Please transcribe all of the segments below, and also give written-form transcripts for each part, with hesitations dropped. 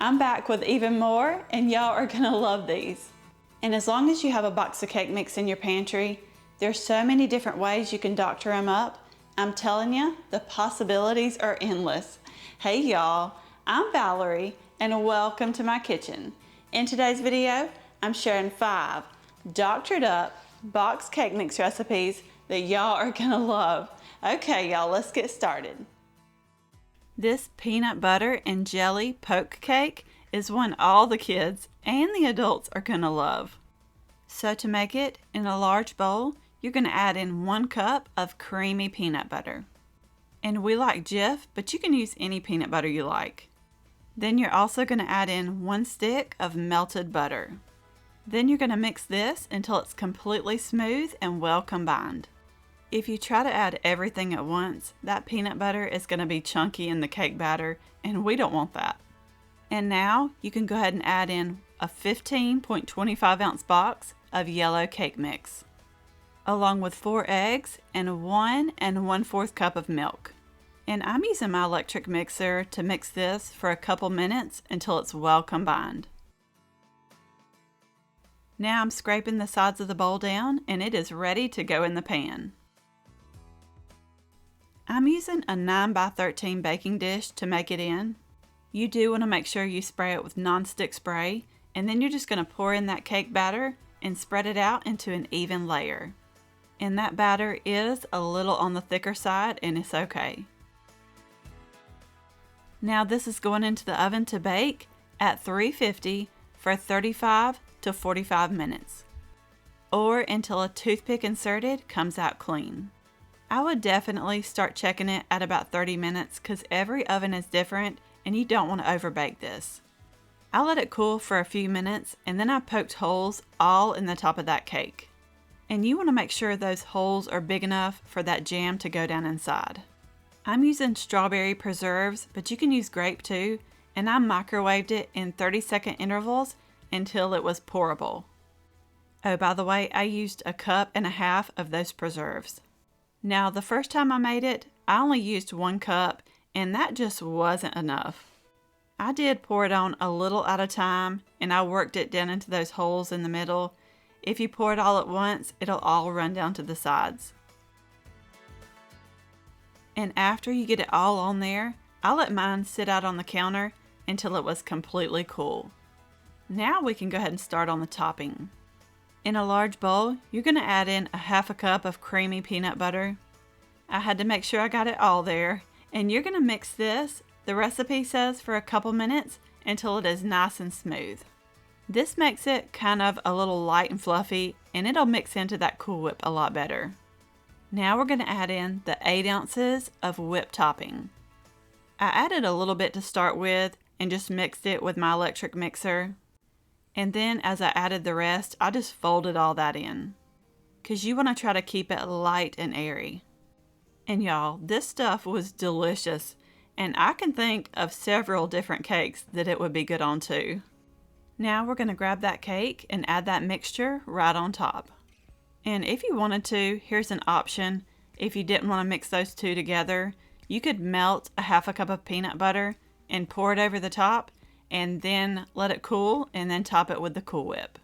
I'm back with even more, and y'all are gonna love these. And as long as you have a box of cake mix in your pantry, there's so many different ways you can doctor them up. I'm telling you, the possibilities are endless. Hey y'all, I'm Valerie, and welcome to my kitchen. In today's video, I'm sharing 5 doctored up box cake mix recipes that y'all are gonna love. Okay y'all, let's get started. This peanut butter and jelly poke cake is one all the kids and the adults are gonna love. So to make it, in a large bowl, you're gonna add in 1 cup of creamy peanut butter. And we like Jif, but you can use any peanut butter you like. Then you're also gonna add in 1 stick of melted butter. Then you're gonna mix this until it's completely smooth and well combined. If you try to add everything at once, that peanut butter is going to be chunky in the cake batter, and we don't want that. And now you can go ahead and add in a 15.25 ounce box of yellow cake mix, along with 4 eggs and 1 1/4 cup of milk. And I'm using my electric mixer to mix this for a couple minutes until it's well combined. Now I'm scraping the sides of the bowl down, and it is ready to go in the pan. I'm using a 9x13 baking dish to make it in. You do want to make sure you spray it with non-stick spray, and then you're just going to pour in that cake batter and spread it out into an even layer. And that batter is a little on the thicker side, and it's okay. Now this is going into the oven to bake at 350 for 35 to 45 minutes, or until a toothpick inserted comes out clean. I would definitely start checking it at about 30 minutes because every oven is different and you don't want to overbake this. I let it cool for a few minutes and then I poked holes all in the top of that cake. And you want to make sure those holes are big enough for that jam to go down inside. I'm using strawberry preserves, but you can use grape too, and I microwaved it in 30-second intervals until it was pourable. Oh, by the way, I used 1.5 cups of those preserves. Now, the first time I made it, I only used 1 cup, and that just wasn't enough. I did pour it on a little at a time, and I worked it down into those holes in the middle. If you pour it all at once, it'll all run down to the sides. And after you get it all on there, I let mine sit out on the counter until it was completely cool. Now we can go ahead and start on the topping. In a large bowl, you're going to add in 1/2 cup of creamy peanut butter. I had to make sure I got it all there. And you're going to mix this, the recipe says, for a couple minutes until it is nice and smooth. This makes it kind of a little light and fluffy, and it'll mix into that Cool Whip a lot better. Now we're going to add in the 8 ounces of whipped topping. I added a little bit to start with and just mixed it with my electric mixer. And then as I added the rest, I just folded all that in, because you want to try to keep it light and airy. And y'all, this stuff was delicious, and I can think of several different cakes that it would be good on too. Now we're going to grab that cake and add that mixture right on top. And if you wanted to, here's an option. If you didn't want to mix those two together, you could melt 1/2 cup of peanut butter and pour it over the top, and then let it cool, and then top it with the Cool Whip.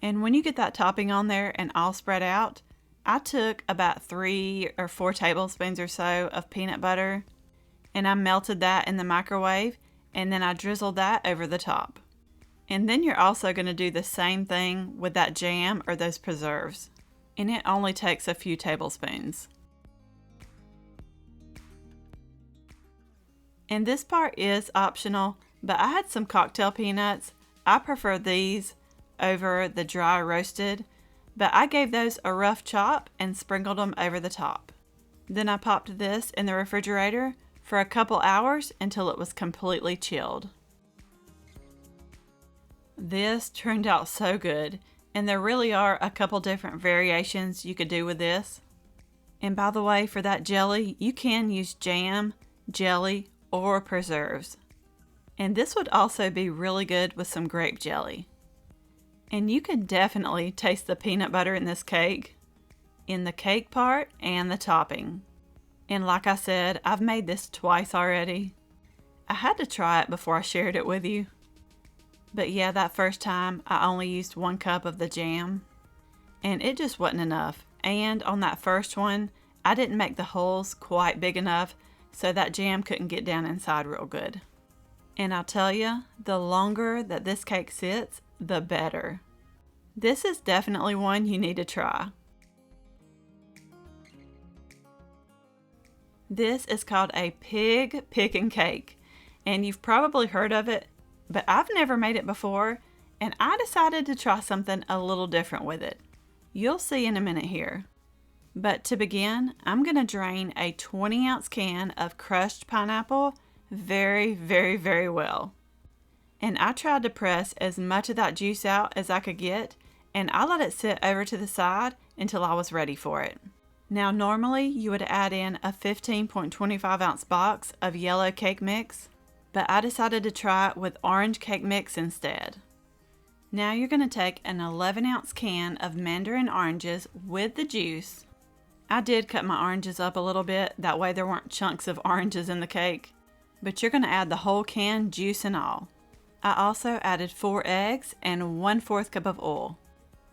And when you get that topping on there and all spread out, I took about 3 or 4 tablespoons or so of peanut butter, and I melted that in the microwave, and then I drizzled that over the top. And then you're also going to do the same thing with that jam or those preserves, and it only takes a few tablespoons. And this part is optional, but I had some cocktail peanuts. I prefer these over the dry roasted, but I gave those a rough chop and sprinkled them over the top. Then I popped this in the refrigerator for a couple hours until it was completely chilled. This turned out so good, and there really are a couple different variations you could do with this. And by the way, for that jelly, you can use jam, jelly, or preserves. And this would also be really good with some grape jelly. And you can definitely taste the peanut butter in this cake, in the cake part and the topping. And like I said, I've made this twice already. I had to try it before I shared it with you. But yeah, that first time I only used 1 cup of the jam, and it just wasn't enough. And on that first one, I didn't make the holes quite big enough, so that jam couldn't get down inside real good. And I'll tell you, the longer that this cake sits, the better. This is definitely one you need to try. This is called a Pickin Cake, and you've probably heard of it, but I've never made it before, and I decided to try something a little different with it. You'll see in a minute here. But to begin, I'm going to drain a 20-ounce can of crushed pineapple very, very, very well. And I tried to press as much of that juice out as I could get, and I let it sit over to the side until I was ready for it. Now normally you would add in a 15.25 ounce box of yellow cake mix, but I decided to try it with orange cake mix instead. Now you're going to take an 11-ounce can of mandarin oranges with the juice. I did cut my oranges up a little bit, that way there weren't chunks of oranges in the cake. But you're going to add the whole can, juice and all. I also added 4 eggs and 1/4 cup of oil.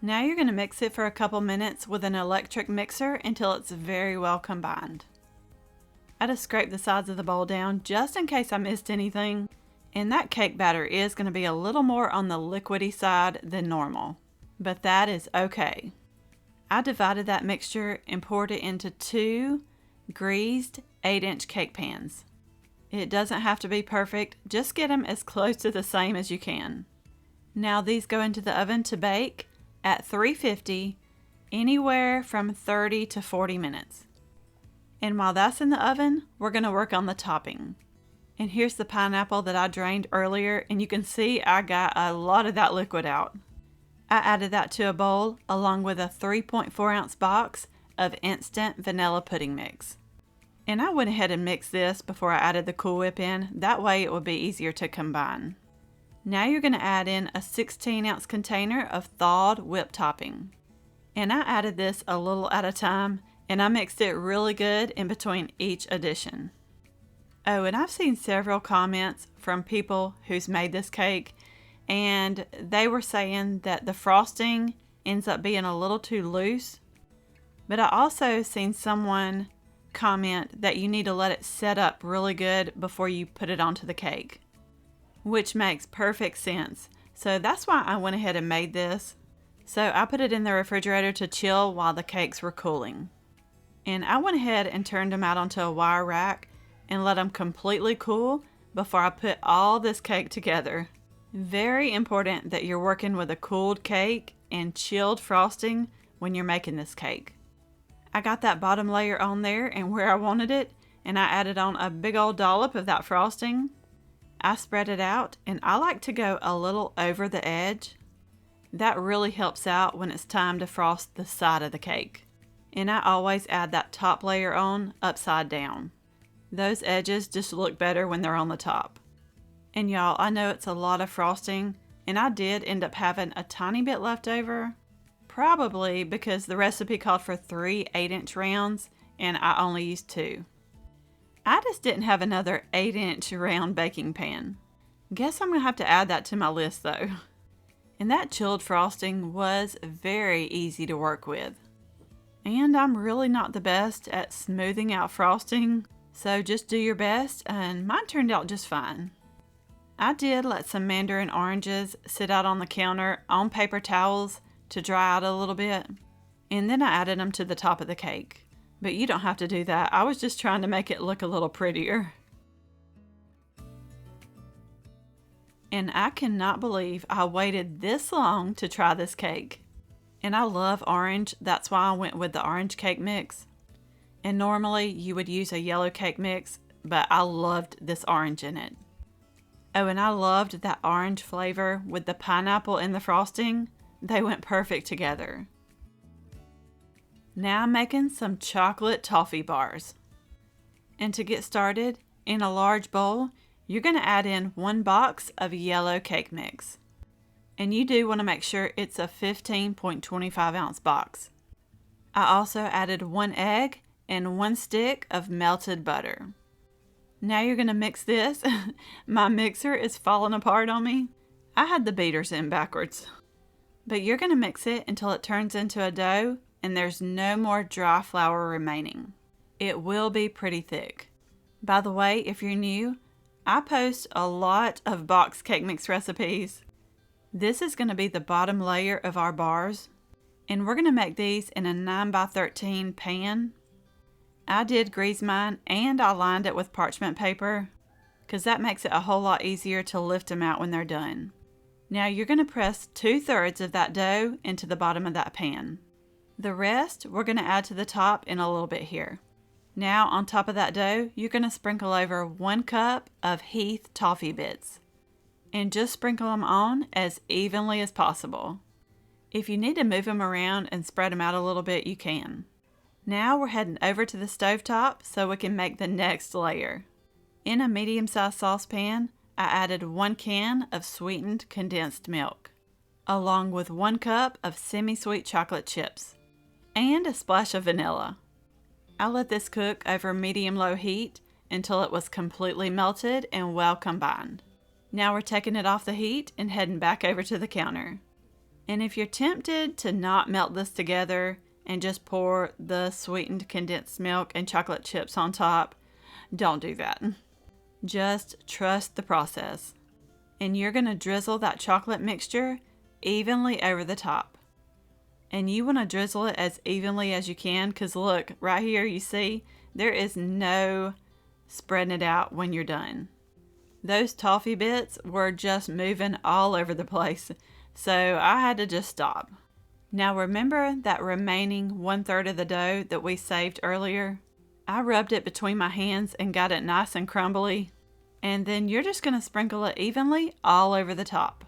Now you're going to mix it for a couple minutes with an electric mixer until it's very well combined. I just scraped the sides of the bowl down just in case I missed anything. And that cake batter is going to be a little more on the liquidy side than normal, but that is okay. I divided that mixture and poured it into 2 greased 8-inch cake pans. It doesn't have to be perfect, just get them as close to the same as you can. Now these go into the oven to bake at 350, anywhere from 30 to 40 minutes. And while that's in the oven, we're going to work on the topping. And here's the pineapple that I drained earlier, and you can see I got a lot of that liquid out. I added that to a bowl along with a 3.4 ounce box of instant vanilla pudding mix. And I went ahead and mixed this before I added the Cool Whip in, that way it would be easier to combine. Now you're going to add in a 16-ounce container of thawed whipped topping. And I added this a little at a time, and I mixed it really good in between each addition. Oh, and I've seen several comments from people who's made this cake, and they were saying that the frosting ends up being a little too loose. But I also seen someone comment that you need to let it set up really good before you put it onto the cake, which makes perfect sense. So that's why I went ahead and made this. So I put it in the refrigerator to chill while the cakes were cooling. And I went ahead and turned them out onto a wire rack and let them completely cool before I put all this cake together. Very important that you're working with a cooled cake and chilled frosting when you're making this cake. I got that bottom layer on there and where I wanted it, and I added on a big old dollop of that frosting. I spread it out, and I like to go a little over the edge. That really helps out when it's time to frost the side of the cake. And I always add that top layer on upside down. Those edges just look better when they're on the top. And y'all, I know it's a lot of frosting, and I did end up having a tiny bit left over, probably because the recipe called for 3 8-inch rounds, and I only used 2. I just didn't have another 8-inch round baking pan. Guess I'm going to have to add that to my list though. And that chilled frosting was very easy to work with. And I'm really not the best at smoothing out frosting, so just do your best, and mine turned out just fine. I did let some mandarin oranges sit out on the counter on paper towels to dry out a little bit, and then I added them to the top of the cake. But you don't have to do that. I was just trying to make it look a little prettier. And I cannot believe I waited this long to try this cake. And I love orange, that's why I went with the orange cake mix. And normally you would use a yellow cake mix, but I loved this orange in it. Oh, and I loved that orange flavor with the pineapple in the frosting. They went perfect together. Now I'm making some chocolate toffee bars. And to get started, in a large bowl, you're going to add in 1 box of yellow cake mix. And you do want to make sure it's a 15.25 ounce box. I also added 1 egg and 1 stick of melted butter. Now you're going to mix this. My mixer is falling apart on me. I had the beaters in backwards. But you're going to mix it until it turns into a dough and there's no more dry flour remaining. It will be pretty thick. By the way, if you're new, I post a lot of box cake mix recipes. This is going to be the bottom layer of our bars, and we're going to make these in a 9x13 pan. I did grease mine and I lined it with parchment paper because that makes it a whole lot easier to lift them out when they're done. Now you're going to press 2/3 of that dough into the bottom of that pan. The rest we're going to add to the top in a little bit here. Now on top of that dough, you're going to sprinkle over 1 cup of Heath toffee bits. And just sprinkle them on as evenly as possible. If you need to move them around and spread them out a little bit, you can. Now we're heading over to the stovetop so we can make the next layer. In a medium-sized saucepan, I added 1 can of sweetened condensed milk, along with 1 cup of semi-sweet chocolate chips, and a splash of vanilla. I let this cook over medium-low heat until it was completely melted and well combined. Now we're taking it off the heat and heading back over to the counter. And if you're tempted to not melt this together and just pour the sweetened condensed milk and chocolate chips on top, don't do that. Just trust the process. And you're going to drizzle that chocolate mixture evenly over the top. And you want to drizzle it as evenly as you can because look, right here you see there is no spreading it out when you're done. Those toffee bits were just moving all over the place, so I had to just stop. Now remember that remaining 1/3 of the dough that we saved earlier? I rubbed it between my hands and got it nice and crumbly, and then you're just going to sprinkle it evenly all over the top.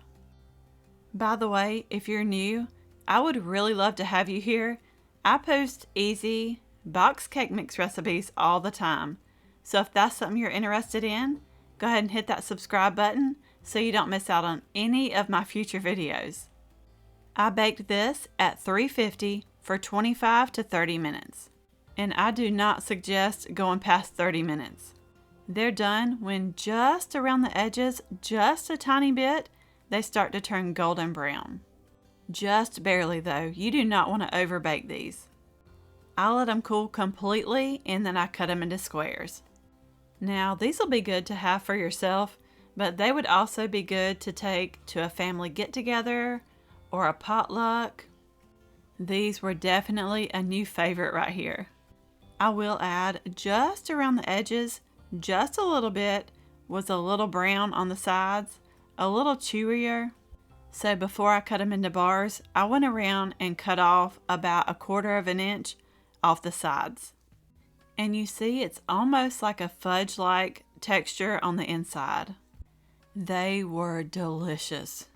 By the way, if you're new, I would really love to have you here. I post easy box cake mix recipes all the time, so if that's something you're interested in, go ahead and hit that subscribe button so you don't miss out on any of my future videos. I baked this at 350 for 25 to 30 minutes. And I do not suggest going past 30 minutes. They're done when just around the edges, just a tiny bit, they start to turn golden brown. Just barely though. You do not want to overbake these. I let them cool completely and then I cut them into squares. Now, these will be good to have for yourself, but they would also be good to take to a family get-together or a potluck. These were definitely a new favorite right here. I will add just around the edges, just a little bit, was a little brown on the sides, a little chewier. So before I cut them into bars, I went around and cut off about 1/4 of an inch off the sides. And you see it's almost like a fudge-like texture on the inside. They were delicious.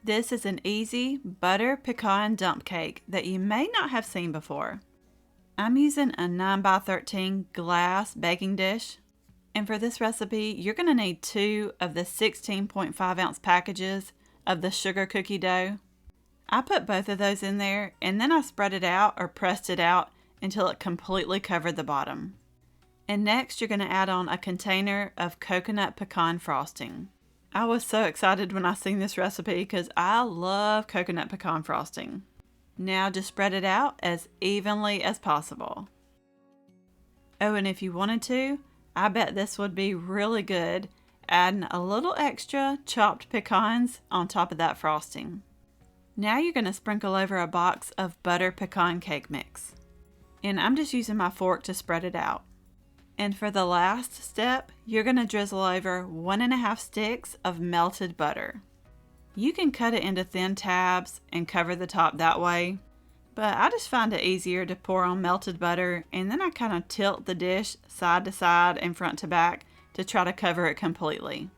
This is an easy butter pecan dump cake that you may not have seen before. I'm using a 9x13 glass baking dish. And for this recipe, you're going to need 2 of the 16.5 ounce packages of the sugar cookie dough. I put both of those in there and then I spread it out or pressed it out until it completely covered the bottom. And next you're going to add on a container of coconut pecan frosting. I was so excited when I seen this recipe because I love coconut pecan frosting. Now just spread it out as evenly as possible. Oh, and if you wanted to, I bet this would be really good adding a little extra chopped pecans on top of that frosting. Now you're going to sprinkle over a box of butter pecan cake mix. And I'm just using my fork to spread it out. And for the last step, you're going to drizzle over 1.5 sticks of melted butter. You can cut it into thin tabs and cover the top that way, but I just find it easier to pour on melted butter and then I kind of tilt the dish side to side and front to back to try to cover it completely.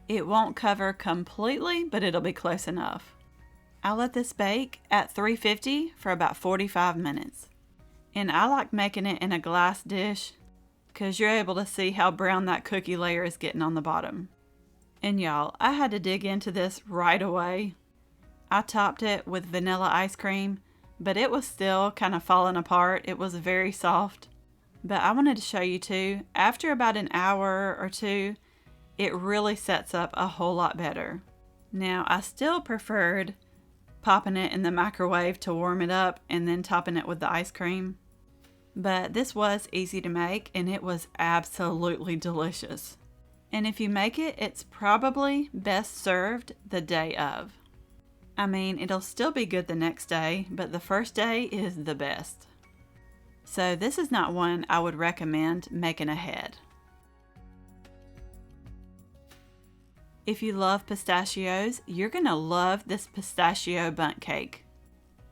It won't cover completely, but it'll be close enough. I let this bake at 350 for about 45 minutes. And I like making it in a glass dish because you're able to see how brown that cookie layer is getting on the bottom. And y'all, I had to dig into this right away. I topped it with vanilla ice cream, but it was still kind of falling apart. It was very soft. But I wanted to show you too, after about an hour or two, it really sets up a whole lot better. Now, I still preferred popping it in the microwave to warm it up and then topping it with the ice cream. But this was easy to make and it was absolutely delicious. And if you make it, it's probably best served the day of. I mean, it'll still be good the next day, but the first day is the best. So this is not one I would recommend making ahead. If you love pistachios, you're going to love this pistachio bundt cake.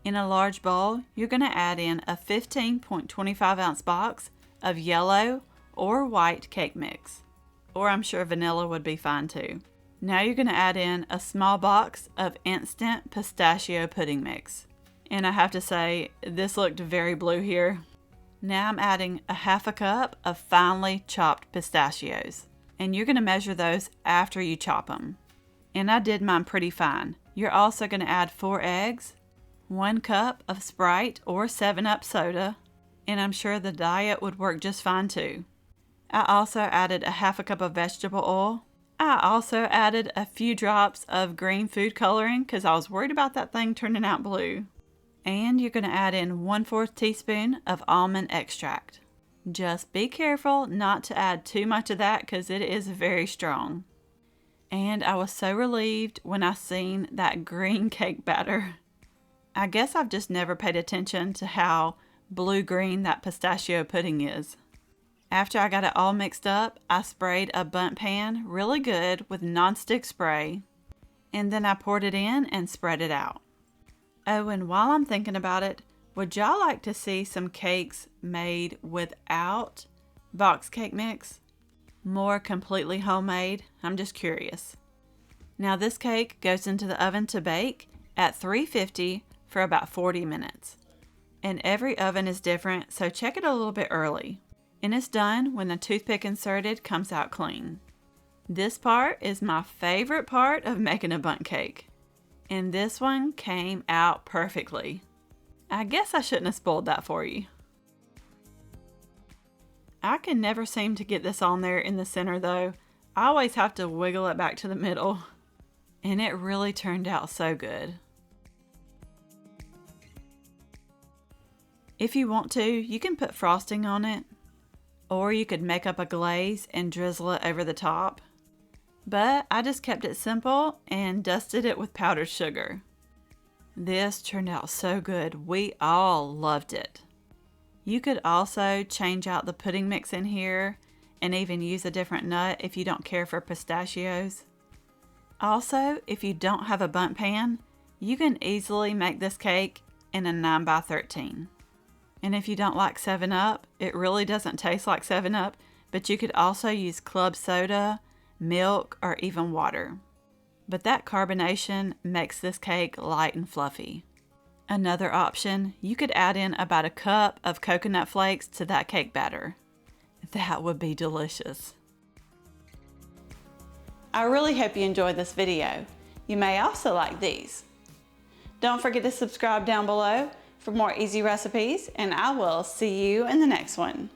In a large bowl, you're going to add in a 15.25 ounce box of yellow or white cake mix. Or I'm sure vanilla would be fine too. Now you're going to add in a small box of instant pistachio pudding mix. And I have to say, this looked very blue here. Now I'm adding a half a cup of finely chopped pistachios. And you're going to measure those after you chop them. And I did mine pretty fine. You're also going to add 4 eggs, 1 cup of Sprite or 7-Up soda, and I'm sure the diet would work just fine too. I also added a half a cup of vegetable oil. I also added a few drops of green food coloring because I was worried about that thing turning out blue. And you're going to add in 1/4 teaspoon of almond extract. Just be careful not to add too much of that because it is very strong. And I was so relieved when I seen that green cake batter. I guess I've just never paid attention to how blue-green that pistachio pudding is. After I got it all mixed up, I sprayed a bundt pan really good with nonstick spray. And then I poured it in and spread it out. Oh, and while I'm thinking about it, would y'all like to see some cakes made without box cake mix? More completely homemade? I'm just curious. Now this cake goes into the oven to bake at 350 for about 40 minutes. And every oven is different, so check it a little bit early. And it's done when the toothpick inserted comes out clean. This part is my favorite part of making a bundt cake. And this one came out perfectly. I guess I shouldn't have spoiled that for you. I can never seem to get this on there in the center though. I always have to wiggle it back to the middle. And it really turned out so good. If you want to, you can put frosting on it. Or you could make up a glaze and drizzle it over the top. But I just kept it simple and dusted it with powdered sugar. This turned out so good. We all loved it. You could also change out the pudding mix in here and even use a different nut if you don't care for pistachios. Also, if you don't have a bundt pan, you can easily make this cake in a 9x13. And if you don't like 7-Up, it really doesn't taste like 7-Up, but you could also use club soda, milk, or even water. But that carbonation makes this cake light and fluffy. Another option, you could add in about a cup of coconut flakes to that cake batter. That would be delicious. I really hope you enjoyed this video. You may also like these. Don't forget to subscribe down below for more easy recipes, and I will see you in the next one.